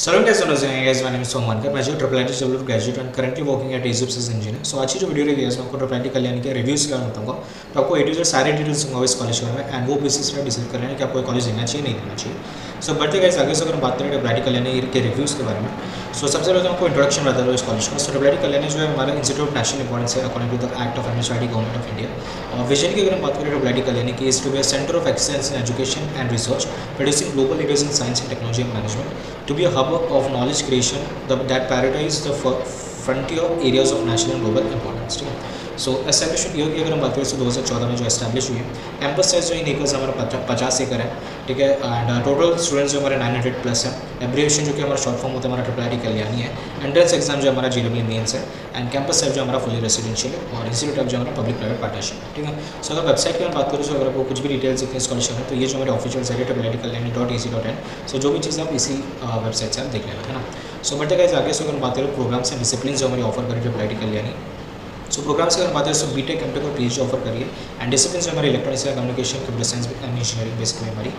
Salon guys, my name is Soman. मैं जो triple I T graduate and currently working at Edups engineer. So आज की जो video रही है इसमें आपको ट्रिपल आई टी कल्याण के रिव्यूज़ करना बताऊंगा। तो आपको ए टू जेड सारे डिटेल्स दूंगा इस कॉलेज के बारे में एंड वो बेसिस पर डिसाइड कर रहे हैं कि आपको कॉलेज देना चाहिए नहीं देना चाहिए। सो बढ़ते गाइस आगे से अगर हम बात करें ट्रिपल आई टी कल्याण के रिव्यूज़ के बारे में। सो सबसे पहले तो आपको इंट्रोडक्शन बता दो इस कॉलेज का। सो ट्रिपल आई टी कल्याण जो है हमारा इंस्टीट्यूट ऑफ नेशनल इंपॉर्टेंस है according to the act of MHRD government of India. और विजन की अगर हम बात करें ट्रिपल आई टी कल्याण की is to be a centre of excellence in education and research producing global leaders in science and technology and management, to be a hub of knowledge creation that prioritize the frontier areas of national and global importance. ठीक है। सो establishment year की अगर हम बात करें तो 2014 में जो एस्टैब्लिश हुई है। कैंपस साइज जो इन एकर्स हमारा 50 एकड़ है। ठीक है। एंड टोटल स्टूडेंट्स जो हमारे 900 प्लस है। एब्रिविएशन जो कि हमारा शॉर्ट फॉर्म होता है हमारा ट्रिपल आई टी कल्याणी है। एंट्रेंस एग्जाम जो हमारा JEE मेंस है। एंड कैंपस साइज जो हमारा फुली रेसिडेंशियल है और इंस्टीट्यूट ऑफ जो हमारा पब्लिक प्राइवेट पार्टनरशिप। ठीक है। सो अगर वेबसाइट की बात करें तो अगर आपको कुछ भी डिटेल्स दिखते हैं स्कॉलरशिप में तो ये जो हमारे ऑफिशियल साइट है triple-it-kalyani.ac.in। सो जो भी चीज़ आप इसी वेबसाइट से आप देख लेना है ना। सो बट गाइस आगे से अगर बात करें प्रोग्राम्स एंड डिसिप्लिन जो हमारी ऑफर करें triple I T Kalyani. So programmes की अगर बात करें तो बीटेक एमटेक और PhD ऑफर करिए। एंड डिसिप्लिन हमारे इलेक्ट्रॉनिक्स या communication computer science and engineering basically हमारी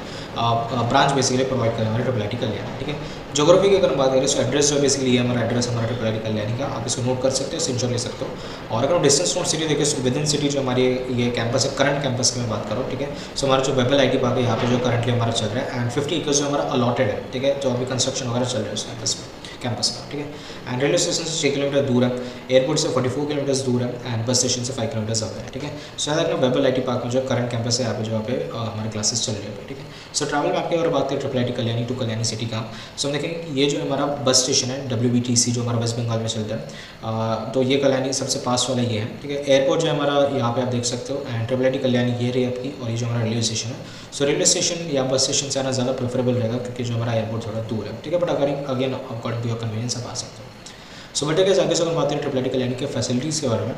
ब्रांच बेसिकली प्रोवाइड करें हमारे ट्रिपल आई टी कल्याणी। ठीक है। ज्योग्राफी की अगर हम बात करें तो एड्रेस जो बेसिकली ये हमारा एड्रेस हमारा ट्रिपल आई टी कल्याणी का आप इसको नोट कर सकते हो, स्क्रीनशॉट ले सकते हो। और अगर हम डिस्टेंस नोट सिटी देखें तो विद इन सिटी जो हमारी ये कैंपस है करंट कैंपस की मैं बात करूँ। ठीक है। सो हमारा जो वेबल IT पार्क है यहाँ पे जो करंटली हमारा चल रहा है एंड 50 एकर्स जो हमारा अलॉटेड है। ठीक है। जो अभी कंस्ट्रक्शन वगैरह चल रहा है उस कैंपस का। ठीक है। एंड रेलवे स्टेशन से 6 किलोमीटर दूर है। एयरपोर्ट से 44 किलोमीटर दूर है एंड बस स्टेशन से 5 किलोमीटर अवे है। ठीक है। सो याद रखना वेबल IT पार्क में जो करंट कैंपस है यहाँ पे जो हमारे क्लासेस चल रहे हैं। ठीक है। सो ट्रैवल मैप की अगर बात करें triple I T Kalyani to Kalyani city का। सो हम देखेंगे ये जो हमारा बस स्टेशन है WBTC जो हमारा वेस्ट बंगाल में चलता है। तो ये कल्याणी सबसे पास वाला ये है। ठीक है। एयरपोर्ट जो हमारा यहाँ पे आप देख सकते हो and triple I T Kalyani ये रही आपकी और ये जो हमारा रेलवे स्टेशन है। सो रेलवे स्टेशन या बस स्टेशन से आना ज़्यादा प्रेफरेबल रहेगा क्योंकि जो हमारा एयरपोर्ट थोड़ा दूर है। ठीक है। बट अगर again according to your convenience आप आ सकते हो। सो बेटे के आगे से अगर बात करें ट्रिपल आई टी कल्याणी के फैसिलिटीज़ के बारे में।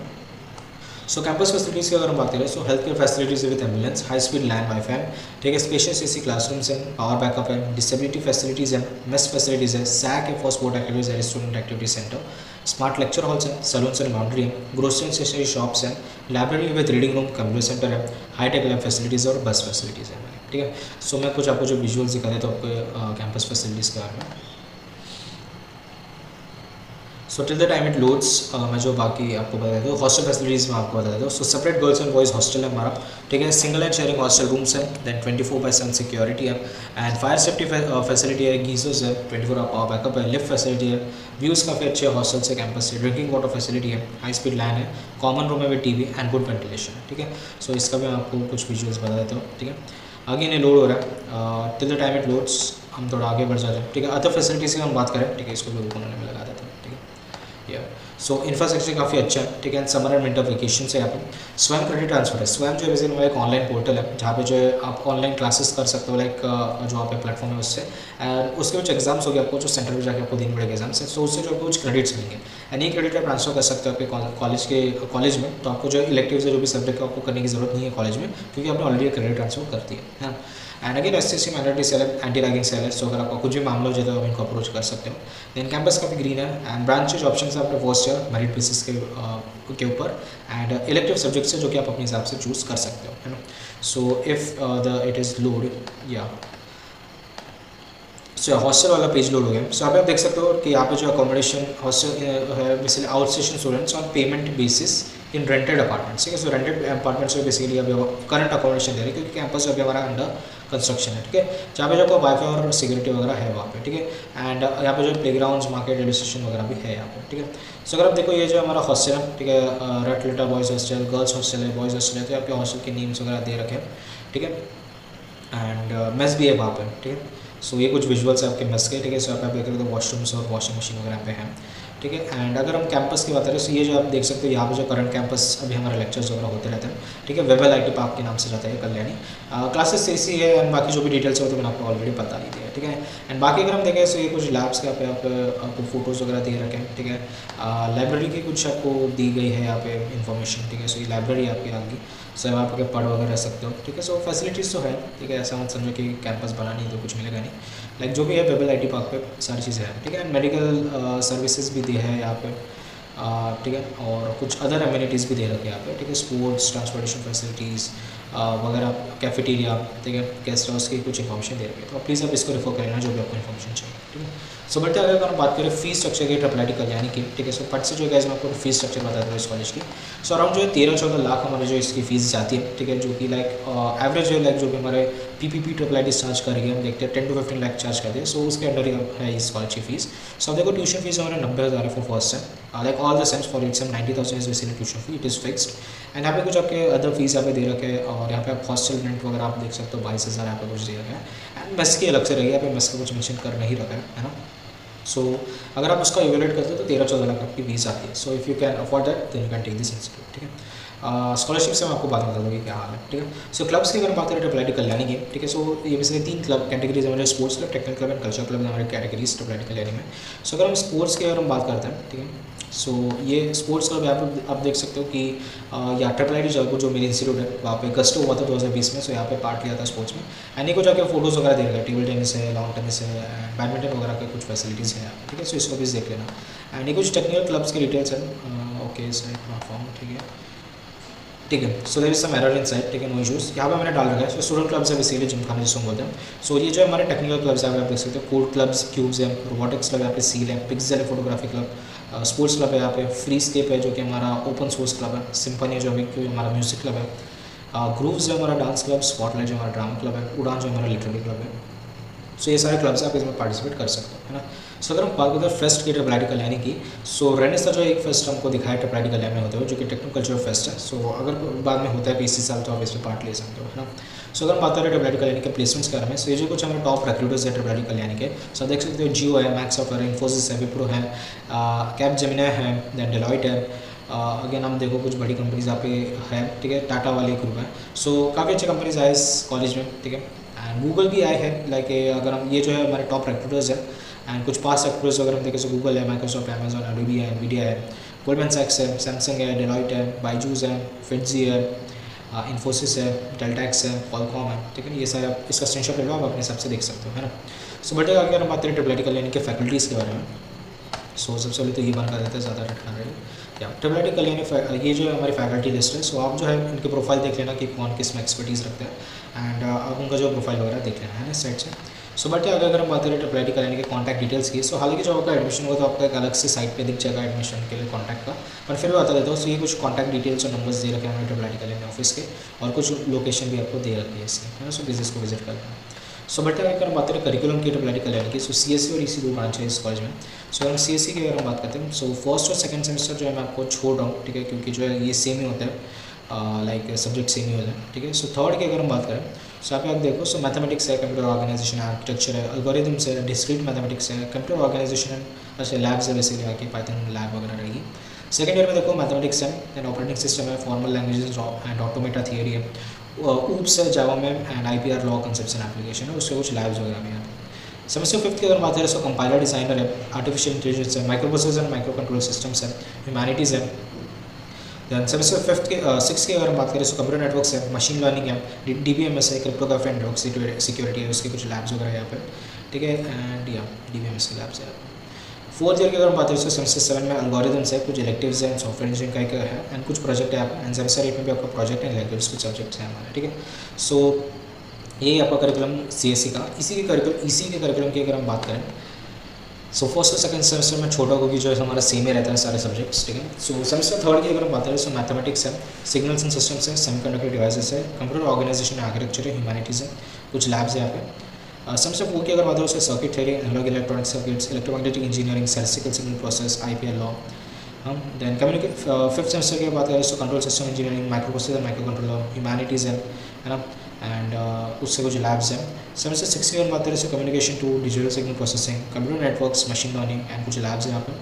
सो कैंपस फैसिलिटीज़ की अगर हम बात करें सो health care facilities with ambulance, high speed land wifi. ठीक है। स्पेशियस AC क्लासरूम्स हैं, पावर बैकअप है, डिसेबिलिटी फैसिलिटीज़ हैं, मेस फैसिलिटीज़ है, SAC है फॉर स्पोर्ट एक्टिविटीज़ है, student activity centre, smart lecture halls हैं, सलून्स एंड लॉन्ड्री है, ग्रोसरी एंड स्टेशनरी शॉप्स हैं, library with reading room, computer centre है, हाईटेक लैब फैसिलिटीज़ और बस फैसिलिटीज़ है। ठीक है। सो मैं कुछ आपको जो विजुअल्स दिखा देता हूँ आपको कैंपस फैसिलिटीज़ के बारे में। So till the time it loads मैं जो बाकी आपको बता देता हूँ हॉस्टल फैसिलिटीज़ में आपको बता देता हूँ। So separate girls and boys hostel है हमारा। ठीक है। Single and sharing hostel rooms है। देन 24/7 सिक्योरिटी है एंड फायर सेफ्टी फैसिलिटी है, गीजर्स है, 24 आवर पावर बैकअप है, लिफ्ट फैसिलिटी है, व्यूज़ काफ़ी अच्छे हॉस्टल से कैंपस से, ड्रिंकिंग वाटर फैसिलिटी है, हाई स्पीड लैन है, कॉमन रूम है with TV and good ventilation है। ठीक है। सो इसका भी मैं आपको कुछ विजुअल्स बता देता हूँ। ठीक है। आगे इन्हें लोड हो रहा है till the time it loads हम थोड़ा आगे बढ़ जाते हैं। ठीक है। अदर फैसिलिटीज़ की हम बात करें। ठीक है। इसको भी कोने में लगा देते हैं। ठीक है। सो इंफ्रास्ट्रक्चर काफ़ी अच्छा है। ठीक है। समर एंड विंटर वेकेशन से यहाँ पे स्वयं क्रेडिट ट्रांसफर है। स्वयं जो है बेसिकली हमारा एक ऑनलाइन पोर्टल है जहाँ पे जो है आप ऑनलाइन क्लासेस कर सकते हो लाइक जो आप प्लेटफॉर्म है उससे एंड उसके कुछ एग्जाम्स हो गए आपको जो सेंटर पर जाकर आपको देने पड़ेगा एग्जाम्स है। सो उससे जो आपको कुछ क्रेडिट्स मिलेंगे एंड ये क्रेडिट आप ट्रांसफर कर सकते हो आपके कॉलेज में। तो आपको जो इलेक्टिव जो भी सब्जेक्ट है आपको करने की जरूरत नहीं है कॉलेज में क्योंकि आपने ऑलरेडी क्रेडिट ट्रांसफर कर दिया है। And again SCC minority cell है, एंटी रैगिंग सेल है। सो अगर आपका कुछ भी मामला हो जाए तो आप इनको अप्रोच कर सकते हो। देन कैंपस काफ़ी ग्रीन है एंड ब्रांचेज ऑप्शन है आपके फर्स्ट ईयर मेरिट बेसिस के ऊपर एंड इलेक्टिव सब्जेक्ट्स है जो कि आप अपने हिसाब से चूज़ कर सकते हो, है ना। So if it is load या सो हॉस्टल वाला पेज लोड हो गया। सो आप देख सकते हो कि यहाँ पे जो अकोमोडेशन हॉस्टल है basically out station students on payment basis in rented apartments. ठीक है। सो रेंटेड अपार्टमेंट्स में बेसिकली अभी करंट अकोमोडेशन दे रहे हैं क्योंकि कैंपस अभी हमारा अंडर कंस्ट्रक्शन है। ठीक है। जहाँ पे जो वाईफाई और सिक्योरिटी वगैरह है वहाँ पे। ठीक है। एंड यहाँ पे जो प्लेग्राउंड्स मार्केट रेलवे स्टेशन वगैरह भी है यहाँ पे। ठीक है। सो अगर आप देखो ये जो हमारा हॉस्टल है। ठीक है। Red letter boys hostel, girls hostel है, बॉयज़ हॉस्टल है। तो आपके हॉस्टल के नेम्स वगैरह दे रखे हैं। ठीक है। एंड मेस भी है वहाँ पे। ठीक है। सो ये कुछ विजुअल्स है आपके मेस के। ठीक है। सो आप देख रहे हो वॉशरूम्स और वॉशिंग मशीन वगैरह पे हैं। ठीक है। एंड अगर हम कैंपस की बात करें तो ये जो आप देख सकते हो यहाँ पे जो करंट कैंपस अभी हमारे लेक्चर्स वगैरह होते रहते हैं। ठीक है। वेबल IT पार्क के नाम से जाता है कल्याणी। क्लासेस AC है एंड बाकी जो भी डिटेल्स होते हैं मैंने आपको ऑलरेडी बता दी है। ठीक है। एंड बाकी अगर हम देखें तो ये कुछ लैब्स के यहाँ पे आपको फोटोज़ वगैरह दे रखे हैं। ठीक है। लाइब्रेरी की कुछ आपको दी गई है यहाँ पे इन्फॉर्मेशन। ठीक है। सो ये लाइब्रेरी आपकी आगे सो आप आके पढ़ वगैरह रह सकते हो। ठीक है। सो फैसिलिटीज़ तो है। ठीक है। ऐसा मत समझो कि कैंपस बना नहीं तो कुछ मिलेगा नहीं, लाइक जो भी है वेबल IT पार्क पे सारी चीज़ें हैं। ठीक है। मेडिकल सर्विसेज भी दी है यहाँ पे। ठीक है। और कुछ अदर एम्यूनिटीज़ भी दे रखे हैं यहाँ पे। ठीक है। स्पोर्ट्स, ट्रांसपोर्टेशन फैसिलिटीज़ वगैरह, कैफेटेरिया। ठीक है। गेस्ट हाउस की कुछ इन्फॉर्मेशन दे रखी है। तो प्लीज़ आप इसको रेफर करें ना जो भी आपको इन्फॉर्मेशन चाहिए। ठीक है। सो बढ़ते आगे अगर हम बात करें फीस स्ट्रक्चर की ट्रिपल आई टी कल्याणी की, ठीक है। सो फट से जो है मैं आपको फीस स्ट्रक्चर बताता हूँ इस कॉलेज की। सो अराउंड जो है 13-14 लाख हमारे जो इसकी फीस जाती है, ठीक है, जो कि लाइक एवरेज जो लाइक जो भी हमारे PPP triple I T charge करेंगे हम देखते हैं 10 to 15 लाख चार्ज करते हैं। सो उसके अंडर ही है इस कॉलेज की फीस। सो देखो ट्यूशन फीस हमारे 90,000 है for first sem, like all the sems for it same 90,000 is basically tuition fee, it is fixed. And यहाँ पे कुछ आपके अदर फीस यहाँ पे दे रखे हैं, और यहाँ पे आप हॉस्टल रेंट वगैरह आप देख सकते हो 22,000 यहाँ पे कुछ दे रखे हैं। एंड मेस की अलग से रहेगी, यहाँ पे मेस का कुछ मेंशन कर नहीं रखा है ना। सो अगर आप उसका इवेल्यूएट करते हो तो 13-14 लाख आपकी फीस आती है। So if you can afford that then you can take this institute, ठीक है। स्कॉलरशिप से मैं आपको बात बता दूँ कि क्या हाल है, ठीक है। सो क्लब्स की अगर बात करें ट्रिपल आई टी कल्याणी की, ठीक है। सो ये बेसिकली 3 क्लब कैटेगरीज हमारे sports club, technical club and culture club हमारे categories triple I T Kalyani में। सो अगर हम स्पोर्ट्स की अगर हम बात करते हैं, ठीक है। सो ये स्पोर्ट्स क्लब यहाँ पर आप देख सकते हो कि या ट्रिपल आई टी जयपुर जो मेरी इंस्टीट्यूट है वहाँ पे गस्टो हुआ था 2020 में। सो यहाँ पे पार्ट लिया था स्पोर्ट्स में। एंड को जाकर फोटोज़ वगैरह दे रखा है, टेबल टेनिस है, लॉन्ग टेनिस है, बैडमिंटन वगैरह के कुछ फैसिलिटीज़ हैं, ठीक है। सो इसको भी देख लेना। एंड ये कुछ टेक्निकल क्लब्स के डिटेल्स हैं, ओके सर फॉर्म, ठीक है, ठीक है। So there is some error inside, ठीक है, नो इशूज़। यहाँ पे मैंने डाल रखा है। सो स्टूडेंट क्लब्स है बेसिकली जिमखाना जिसको बोलते हैं। सो ये जो हमारे टेक्निकल क्लब्स है आप देख सकते हो, कोड क्लब्स, क्यूब्स है, रोबोटिक्स क्लब यहाँ पे सील है, पिक्सल है, फोटोग्राफी क्लब, स्पोर्ट्स क्लब है यहाँ पे, फ्री स्केप है जो कि हमारा ओपन सोर्स क्लब है, सिम्फनी जो अभी हमारा म्यूजिक क्लब है, ग्रूव्स जो हमारा डांस क्लब, स्पॉटलाइट जो हमारा ड्रामा क्लब है, उड़ान जो हमारा लिटरेरी क्लब है। सो ये सारे क्लब्स आप इसमें पार्टिसिपेट कर सकते हो, है ना। सो अगर हम बात करते हैं फेस्ट की ट्रिपल आई टी कल्याणी की, सो रेनेसा जो एक फेस्ट हमको दिखाया ट्रिपल आई टी कल्याणी में होते हुए जो कि टेक्नो कल्चरल फेस्ट है। सो अगर बाद में होता है 20 साल तो आप इसमें पार्ट ले सकते हो, है ना। सो अगर हम बात करें ट्रिपल आई टी कल्याणी के प्लेसमेंट्स के बारे में, सो ये जो कुछ हमारे टॉप रिक्रूटर्स है ट्रिपल आई टी कल्याणी के, सो देख सकते हो जियो है, मैक्स ऑफर है, इन्फोसिस है, विप्रो है, कैप जेमिनी है, देन डेलॉइट है। अगेन हम देखो कुछ बड़ी कंपनीज यहाँ पे है, ठीक है, टाटा वाली ग्रुप है। सो काफ़ी अच्छी कंपनीज आए इस कॉलेज में, ठीक है। एंड गूगल भी आए हैं, लाइक अगर हम ये जो है हमारे टॉप रिक्रूटर्स है। एंड कुछ पास रिक्रूटर्स अगर हम देखें तो गूगल है, माइक्रोसॉफ्ट, अमेजॉन, एडोबी है, मीडिया है, गोल्डमैन सैक्स है, सैमसंग है, डेलॉइट है, बाइजूस है, फिटजी है, इन्फोसिस है, डेल्टैक्स है, क्वालकॉम है, ठीक है। ये सारे आप इसका स्क्रीनशॉट ले लो, आप अपने हिसाब से देख सकते हो, है ना। सो बट अगर हम बात करें ट्रिपल आई टी कल्याणी के फैकल्टीज़ के बारे में, सो सबसे पहले तो ये बन कर देते हैं ज़्यादा रटना रहे या ट्रिपल आई टी कल्याणी ये जो है हमारी फैकल्टी लिस्ट है। सो आप जो है इनके प्रोफाइल देख लेना कि कौन किस में एक्सपर्टीज़ रखते हैं, एंड आप उनका जो प्रोफाइल वगैरह देख लेना है ना साइड से। सो बट अगर हम बात करें ट्रिपल आई टी कल्याणी के कॉन्टैक्ट डिटेल्स की, सो हालांकि जो आपका एडमिशन होगा तो आपका एक अलग से साइट पे दिख जाएगा एडमिशन के लिए कॉन्टैक्ट का, पर फिर भी बता देता हूँ। सो ये कुछ कॉन्टैक्ट डिटेल्स और नंबर्स दे रखे हैं हमारे triple I T Kalyani office के, और कुछ लोकेशन भी आपको दे रखी है इसकी, है ना। सो बिजनेस को विजिट करना। सो बट अगर हम बात करें करिकुलम की ट्रिपल आई टी कल्याणी की, सो CSE और EC 2 ब्रांच है इस कॉलेज में। सो हम CSE की अगर हम बात करते हैं, सो फर्स्ट और सेकंड सेमेस्टर जो है मैं आपको छोड़ रहा हूँ, ठीक है, क्योंकि जो है ये सेम ही होता है, लाइक सब्जेक्ट सेम ही होता है, ठीक है। सो थर्ड की अगर हम बात करें, सो यहाँ पे आप देखो, सो मैथमेटिक्स है, कंप्यूटर ऑर्गेनाइजेशन है, आर्किटेक्चर है, एल्गोरिथम्स है, डिस्क्रीट मैथमेटिक्स है, कंप्यूटर ऑर्गेनाइजेशन है, अच्छा लैब्स है बेसिकली आके पाइथन लैब वगैरह रहेगी। सेकंड ईयर में देखो मैथमेटिक्स है, देन ऑपरेटिंग सिस्टम है, formal languages and automata theory है, ऊप्स है, जावा में, and IPR law concepts and application है, उसके कुछ लैब्स वगैरह भी हैं। सेमेस्टर फिफ्थ की अगर बात करें, सो कंपाइलर डिजाइनर है, आर्टिफिशियल इंटेलिजेंस है, micro processor and micro control systems है, ह्यूमैनिटीज़ है। दैन सेमेस्टर फिफ्थ के सिक्स की अगर हम बात करें, सो कंप्यूटर नेटवर्क्स है, मशीन लर्निंग है, DBMS है, क्रिप्टोग्राफी एंड नेटवर्क सिक्योरिटी है, उसके कुछ लैब्स वगैरह यहाँ पर, ठीक है। एंड या DBMS के लैब्स है। फोर्थ ईयर की अगर हम बात करें, सो सेमेस्टर 7 में एल्गोरिथम्स है, कुछ इलेक्टिव्स हैं, सॉफ्टवेयर इंजीनियरिंग का है, एंड कुछ प्रोजेक्ट है आपका, एंड सेमेस्टर 8 में भी आपका प्रोजेक्ट एंड इलेक्टिव्स कुछ सब्जेक्ट्स हैं हमारे, ठीक है। सो ये आपका करिकुलम CSE का। इसी के करिकुलम की अगर हम बात करें, सो फर्स्ट और सेकंड सेमेस्टर में छोटा होगी जो है हमारा सेम ही रहता है सारे सब्जेक्ट्स, ठीक है। सो सेमेस्टर थर्ड की अगर हम बात करें, सो मैथमेटिक्स है, सिग्नल्स एंड सिस्टम्स है, सेमीकंडक्टर डिवाइसेस है, कंप्यूटर ऑर्गेनाइजेशन है, आर्किटेक्चर है, ह्यूमैनिटीज़ है, कुछ लैब्स है यहाँ पे। सेमेस्टर फोर की अगर बात करें, उससे circuit theory, analogue electronic circuits, electromagnetic engineering, statistical signal process, IPR law. हम देन फिफ्थ सेमेस्टर की बात करें, so control system engineering, microprocessor, microcontroller, humanities है ना, एंड उससे कुछ लैब्स हैं। सेमेस्टर सिक्स की अगर बात करें, so communication to digital signal processing, computer networks, machine learning and कुछ लैब्स हैं यहाँ पर।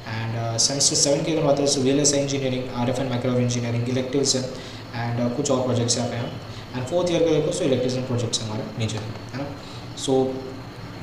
एंड सेमेस्टर सेवन की अगर बात करें, सो VLSI engineering, RF and microwave engineering, electives है, एंड कुछ और प्रोजेक्ट्स यहाँ पे हैं। एंड फोर्थ ईयर का देखो, सो इलेक्टिव्स एंड प्रोजेक्ट्स हमारे मेजर है ना। सो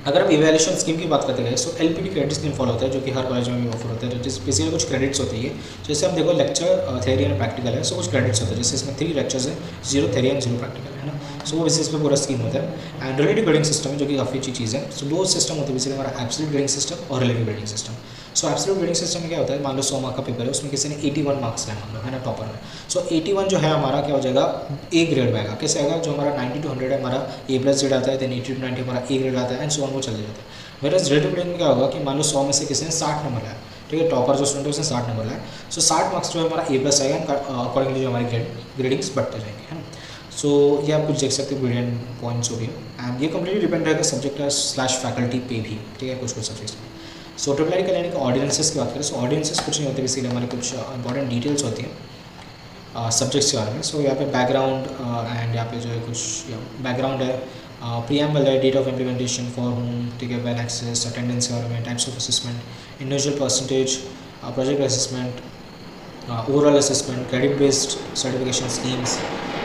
अगर हम इवैल्यूएशन स्कीम की बात करते हैं, सो LPD क्रेडिट स्कीम फॉलो होता है, जो कि हर कॉलेज में भी ऑफर होता है, जिस बेसिकली कुछ क्रेडिट्स होती है। जैसे हम देखो लेक्चर, थ्योरी एंड प्रैक्टिकल है, सो कुछ क्रेडिट्स होते हैं, जैसे इसमें 3 लेक्चर्स है, 0 थ्योरी एंड 0 प्रैक्टिकल है ना। सो वो बेसिस पे पूरा स्कीम होता है। एंड रिलेटिव ग्रेडिंग सिस्टम है, जो कि काफ़ी अच्छी चीज़ है। सो 2 सिस्टम होते हैं बेसिकली, हमारा एब्सोल्यूट ग्रेडिंग सिस्टम और रिलेटिव ग्रेडिंग सिस्टम। सो एब्सोल्यूट ग्रेडिंग सिस्टम में क्या होता है, मान लो 100 मार्क का पेपर है, उसमें किसी ने 81 मार्क्स लाए मान लो, है ना, टॉपर में। सो 81 जो है हमारा क्या हो जाएगा, A ग्रेड में आएगा। कैसे आएगा, जो हमारा 90 to 100 है हमारा A+ ग्रेड आता है, देन 80 to 90 हमारा A ग्रेड आता है, एंड सो ऑन वो चल जाता है। मेरा रिलेटिव में क्या होगा कि मान लो 100 में से किसी ने 60 नंबर लाया, ठीक है, टॉपर जो स्टूडेंट है उसने 60 नंबर लाया, सो 60 मार्क्स जो है हमारा A+ आएगा, अकॉर्डिंगली जो हमारी ग्रेडिंग्स बढ़ते जाएंगे, है ना। सो ये आप कुछ देख सकते हो ग्रेडियंट पॉइंट्स हो गया, एंड ये कम्प्लीटली डिपेंड रहेगा सब्जेक्ट स्लैश फैकल्टी पे भी, ठीक है, कुछ सब्जेक्ट्स में। सो ट्रिपल आई कल्याणी के ऑर्डिनेंसेस की बात करें, सो ऑर्डिनेंसेस कुछ नहीं होते, बेसिकली हमारे कुछ इंपॉर्टेंट डिटेल्स होती हैं सब्जेक्ट्स के बारे में। सो यहाँ पे बैकग्राउंड एंड यहाँ पे जो है कुछ बैकग्राउंड है, प्रीएम्बल है, date of implementation for home, ठीक है, वेल एक्सेस, अटेंडेंस के बारे में, types of assessment, individual percentage, project assessment, overall assessment, credit based certification schemes,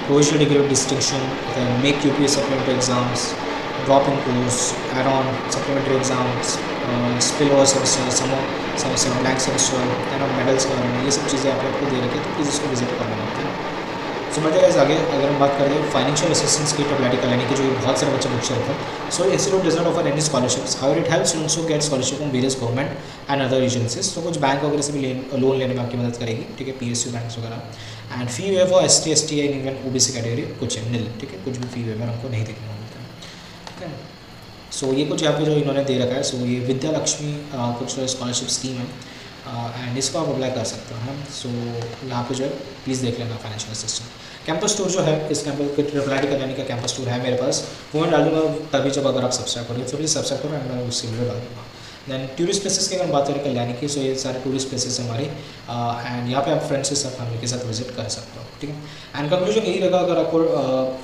provisional degree of distinction, then make UPSC supplementary exams, drop in course, add on supplementary exams, spillover semester, blank semester, है ना, medals के बारे में, ये सब चीज़ें आपको दे रखी है, तो प्लीज़ इसको विजिट करना होता है। सो बढ़ते हैं आगे, अगर हम बात करें फाइनेंशियल असिस्टेंस की ट्रिपल आई कल्याणी की, जो बहुत सारे बच्चे बुक रखते हैं। So institute does not offer any scholarships, however it helps students to get scholarship from various government and other agencies. तो कुछ बैंक वगैरह से भी लोन लेने में आपकी मदद करेगी, ठीक है, PSU बैंक्स वगैरह। And fee waiver for ST ST and even OBC category कुछ है नील, ठीक है, कुछ भी फी वेवर हमको नहीं देखना होता है, ठीक है। सो ये कुछ यहाँ पे जो इन्होंने दे रखा है, सो ये विद्या लक्ष्मी कुछ स्कॉलरशिप स्कीम है, एंड इसको आप अप्लाई कर सकते हो, है। सो यहाँ पे जो है प्लीज़ देख लेना फाइनेंशियल असिस्टेंट। कैंपस टूर जो है, इस कैंपस ट्रिपल आई कल्याणी का कैंपस टूर है मेरे पास, वो मैं डालूंगा तभी जब अगर आप सब्सक्राइब करोगे, तो प्लीज़ सब्सक्राइब करो, एंड मैं उसकी वीडियो डाल दूँगा। दैन टूरिस्ट प्लेसेस की अगर बात करें कल्याणी की, सो ये सारे टूरिस्ट प्लेसेस हैं हमारे, एंड यहाँ पे आप फ्रेंड्स के साथ, फैमिली के साथ विजिट कर सकते हो, ठीक है। एंड कंक्लूजन यही रहेगा, अगर आपको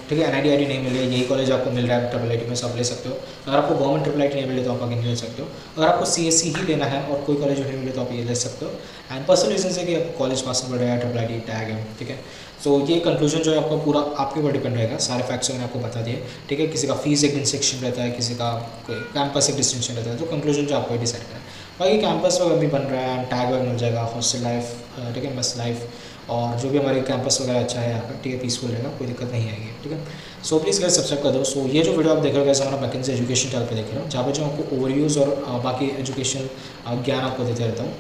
ठीक है NID नहीं मिले, यही कॉलेज आपको मिल रहा है ट्रिपल आई में, सब ले सकते हो। अगर आपको गवर्नमेंट ट्रिपल आई नहीं मिले तो आप आगे नहीं ले सकते हो। अगर आपको CSE ही लेना है और कोई कॉलेज नहीं मिले तो आप ये ले सकते हो। एंड पर्सनल रीजन है कि आपको कॉलेज पास पड़ रहा है, ट्रिपल आई टैग है, ठीक है। सो ये कंक्लूजन जो है आपका पूरा आपके ऊपर डिपेंड रहेगा, सारे फैक्ट्स मैंने आपको बता दिए, ठीक है। किसी का फीस एक डिस्टिंक्शन रहता है, किसी का कैंपस एक डिस्टिंक्शन रहता है, तो कंक्लूजन जो आपको डिसाइड करें। बाकी कैंपस वगैरह भी बन रहा है, टैग वगैरह मिल जाएगा, हॉस्टल लाइफ, ठीक है, मेस लाइफ, और जो भी हमारे कैंपस वगैरह अच्छा है यहाँ पर, ठीक है, पीसफुल रहेगा, कोई दिक्कत नहीं आएगी, ठीक है। सो प्लीज़ गाइस सब्सक्राइब कर दो। सो ये जो वीडियो आप देख रहे हो हमारा मैकेंजी एजुकेशन चैनल पे देख रहे हो, जहाँ पे जो आपको ओवरव्यूज़ और बाकी एजुकेशन ज्ञान आपको देते रहता हूँ,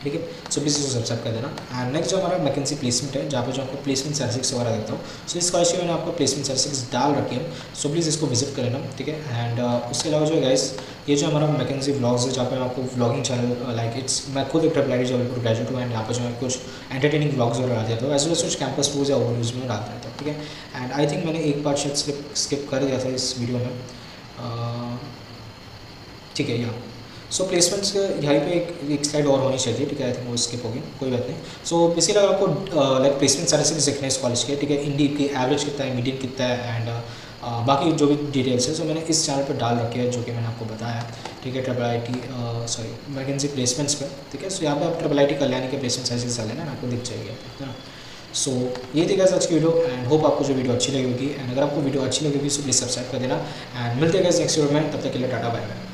ठीक है। सो प्लीज़ इसको सब्सक्राइब कर देना। एंड नेक्स्ट जो हमारा मैकेंजी प्लेसमेंट है, जहाँ पे जो आपको प्लेसमेंट स्टैटिस्टिक्स वगैरह देता हूँ, सो इस स्कॉलरशिप मैंने आपको प्लेसमेंट स्टैटिस्टिक्स डाल रखी है, सो प्लीज़ इसको विजिट कर लेना, ठीक है। एंड उसके अलावा जो है गाइस, ये जो हमारा मैकेंजी व्लॉग्स है, जहाँ पे मैं आपको व्लॉगिंग चैनल लाइक इट्स, मैं खुद एक ट्रिपल आई जबलपुर ग्रेजुएट हूँ, एंड यहाँ पर जो है कुछ एंटरटेनिंग व्लॉग्स वगैरह डाल देता हूँ, एज वेल एज कुछ कैंपस टूर्स या ओवरव्यूज़ में डाल देता हूँ, ठीक है। एंड आई थिंक मैंने एक पार्ट शायद स्किप कर दिया था इस वीडियो में, ठीक है। यहाँ सो प्लेसमेंट्स यहाँ पे एक स्लाइड और होनी चाहिए, ठीक है, आई थिंक वो स्किप होगी, कोई बात नहीं। सो बेसिकली अगर आपको लाइक प्लेसमेंट स्टैटिस्टिक्स देखना है इस कॉलेज के, ठीक है, इंडी की एवरेज कितना है, मीडियन कितना है, एंड बाकी जो भी डिटेल्स है, सो मैंने इस चैनल पर डाल रखे हैं, जो कि मैंने आपको बताया, ठीक है, ट्रिपल आई मैकेंजी प्लेसमेंट्स पे, ठीक है। सो यहाँ पे आप ट्रिपल आई कल्याणी के प्लेसमेंट स्टैटिस्टिक्स डालें ना, आपको दिख जाएगी, है ना। सो ये थी गाइस आज की वीडियो, एंड होप आपको जो वीडियो अच्छी लगी होगी, एंड अगर आपको वीडियो अच्छी लगी होगी सो प्लीज़ सब्सक्राइब कर देना, एंड मिलते हैं गाइस नेक्स्ट वीडियो में, तब तक के लिए टाटा बाय बाय।